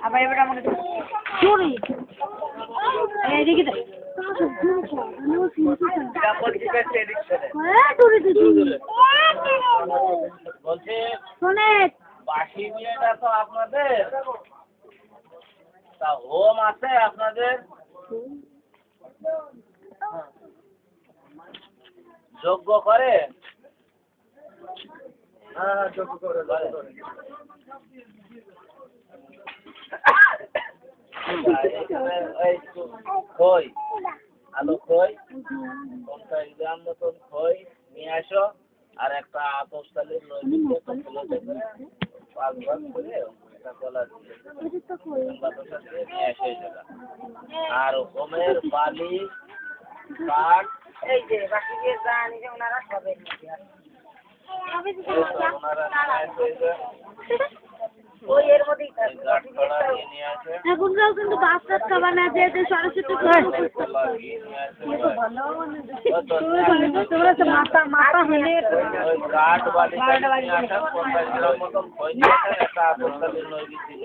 আবার এবার আমাকে চুরি এদিকে তো বাসি বিয়েটা তো আপনাদের, তা হোম আছে আপনাদের? যোগ্য করে? হ্যাঁ যোগ্য করে। খই আলু খই 50 গ্রাম মতন খই নিয়ে আসো, আর একটা আপস্তালির নৈবেদ্য ফেলে দেবে 5 ভাগ করে একটা কলা দিয়ে নিয়ে এসে যাবে। আর হোমের বালি কাঠ এই যে বাকি যে জানি যে ওনারা সবে ওই এর মধ্যেই এখনকাও কিন্তু বাচ্চার খাবার না যেতে সরস্বতী মাথা মাথা হলে কাঠ বালি মতন খই একটা আপস্তালির নৈবেদ্য